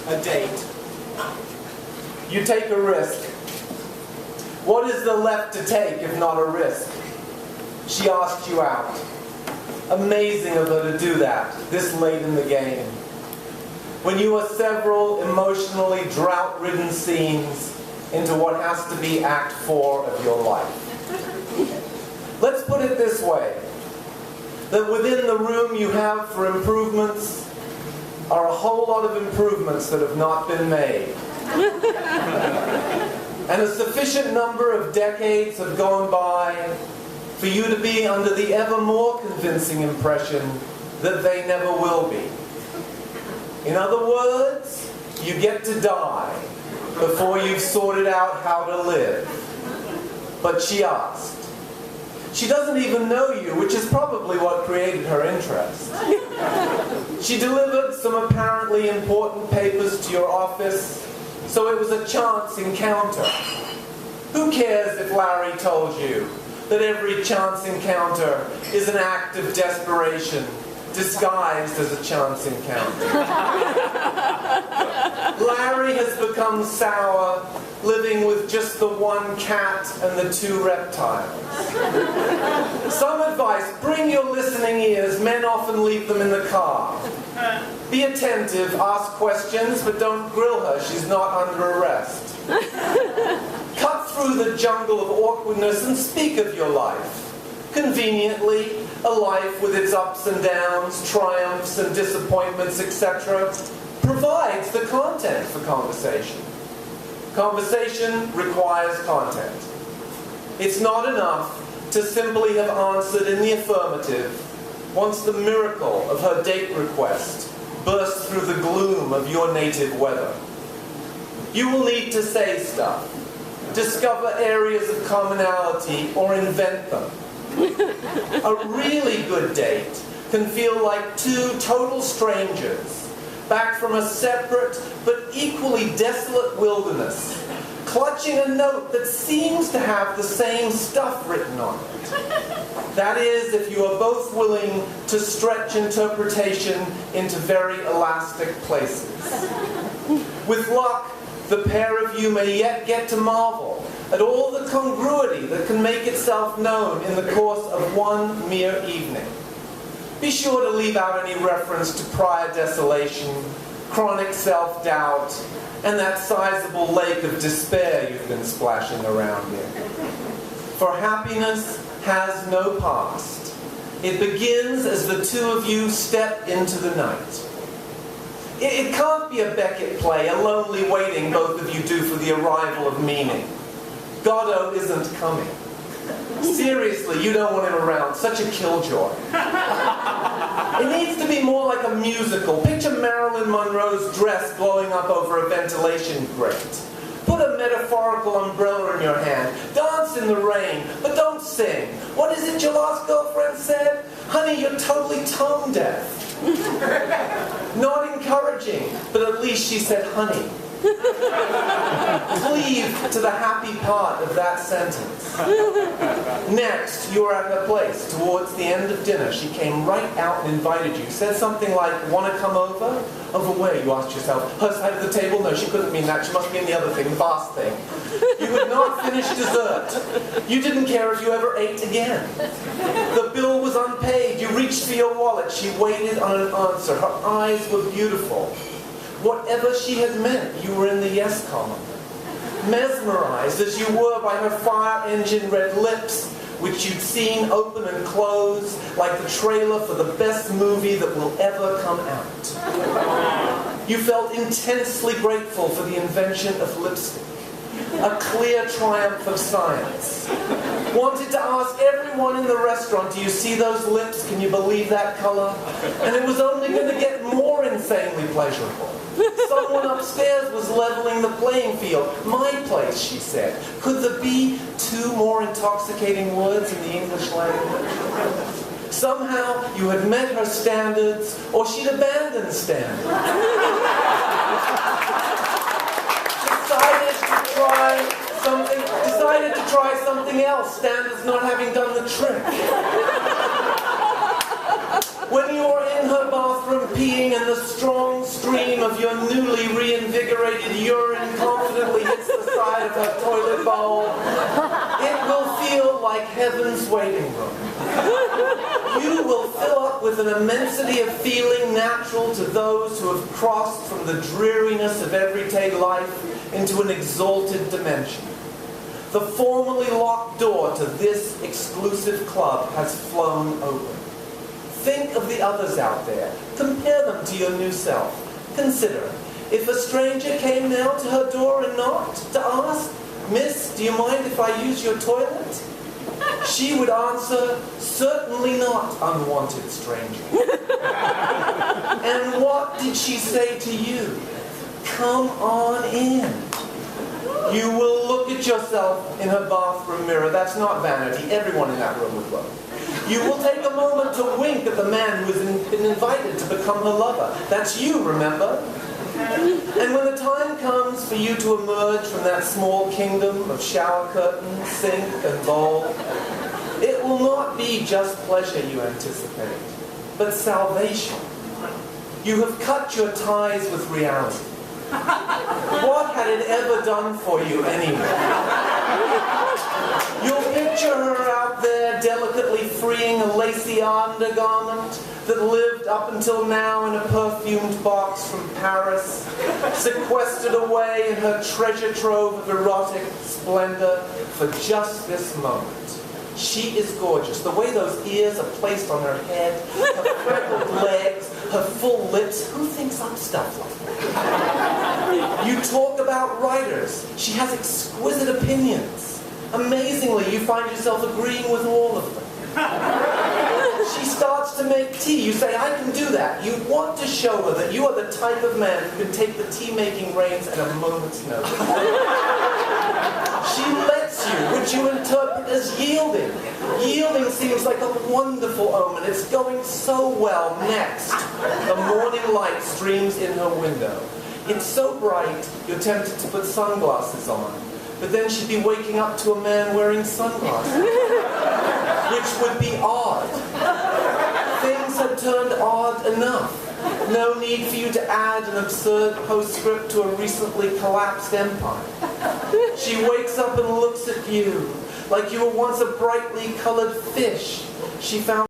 a date. You take a risk. What is there left to take if not a risk? She asked you out. Amazing of her to do that this late in the game. When you are several emotionally drought-ridden scenes into what has to be Act 4 of your life. Let's put it this way, that within the room you have for improvements are a whole lot of improvements that have not been made. And a sufficient number of decades have gone by for you to be under the ever more convincing impression that they never will be. In other words, you get to die before you've sorted out how to live. But she asked. She doesn't even know you, which is probably what created her interest. She delivered some apparently important papers to your office, so it was a chance encounter. Who cares if Larry told you that every chance encounter is an act of desperation disguised as a chance encounter? Larry has become sour, living with just the one cat and the 2 reptiles. Some advice: bring your listening ears. Men often leave them in the car. Be attentive, ask questions, but don't grill her. She's not under arrest. Cut through the jungle of awkwardness and speak of your life. Conveniently, a life with its ups and downs, triumphs and disappointments, etc., provides the content for conversation. Conversation requires content. It's not enough to simply have answered in the affirmative once the miracle of her date request bursts through the gloom of your native weather. You will need to say stuff, discover areas of commonality, or invent them. A really good date can feel like 2 total strangers back from a separate but equally desolate wilderness, clutching a note that seems to have the same stuff written on it. That is, if you are both willing to stretch interpretation into very elastic places. With luck, the pair of you may yet get to marvel at all the congruity that can make itself known in the course of one mere evening. Be sure to leave out any reference to prior desolation, chronic self-doubt, and that sizable lake of despair you've been splashing around in. For happiness has no past. It begins as the 2 of you step into the night. It can't be a Beckett play, a lonely waiting both of you do for the arrival of meaning. Godot isn't coming. Seriously, you don't want him around. Such a killjoy. It needs to be more like a musical. Picture Marilyn Monroe's dress blowing up over a ventilation grate. Put a metaphorical umbrella in your hand. Dance in the rain, but don't sing. What is it your last girlfriend said? Honey, you're totally tone deaf. Not encouraging, but at least she said honey. Cleave to the happy part of that sentence. Next, you are at her place. Towards the end of dinner, she came right out and invited you. Said something like, want to come over? Over where, you asked yourself. Her side of the table? No, she couldn't mean that. She must mean the other thing, the vast thing. You had not finished dessert. You didn't care if you ever ate again. The bill was unpaid. You reached for your wallet. She waited on an answer. Her eyes were beautiful. Whatever she had meant, you were in the yes column. Mesmerized as you were by her fire engine red lips, which you'd seen open and close like the trailer for the best movie that will ever come out. You felt intensely grateful for the invention of lipstick, a clear triumph of science. Wanted to ask everyone in the restaurant, do you see those lips? Can you believe that color? And it was only going to get more insanely pleasurable. Someone upstairs was leveling the playing field. My place, she said. Could there be 2 more intoxicating words in the English language? Somehow you had met her standards, or she'd abandoned standards. Decided to try something else, standards not having done the trick. When you were in her bathroom peeing in the strong stream of your newly reinvented dehydrated urine confidently hits the side of her toilet bowl, it will feel like heaven's waiting room. You will fill up with an immensity of feeling natural to those who have crossed from the dreariness of everyday life into an exalted dimension. The formerly locked door to this exclusive club has flown open. Think of the others out there. Compare them to your new self. Consider, if a stranger came now to her door and knocked to ask, "Miss, do you mind if I use your toilet?" She would answer, "Certainly not, unwanted stranger." And what did she say to you? "Come on in." You will look at yourself in her bathroom mirror. That's not vanity. Everyone in that room would look. You will take a moment to wink at the man who has been invited to become her lover. That's you, remember? And when the time comes for you to emerge from that small kingdom of shower curtain, sink, and bowl, it will not be just pleasure you anticipate, but salvation. You have cut your ties with reality. What had it ever done for you anyway? You'll picture her out there delicately freeing a lacy undergarment that lived up until now in a perfumed box from Paris, sequestered away in her treasure trove of erotic splendor for just this moment. She is gorgeous. The way those ears are placed on her head, her freckled legs, her full lips. Who thinks up stuff like that? You talk about writers. She has exquisite opinions. Amazingly, you find yourself agreeing with all of them. She starts to make tea. You say, "I can do that." You want to show her that you are the type of man who can take the tea-making reins at a moment's notice. She lets you, which you interpret as yielding. Yielding seems like a wonderful omen. It's going so well. Next, the morning light streams in her window. It's so bright, you're tempted to put sunglasses on. But then she'd be waking up to a man wearing sunglasses, which would be odd. Things had turned odd enough. No need for you to add an absurd postscript to a recently collapsed empire. She wakes up and looks at you like you were once a brightly colored fish she found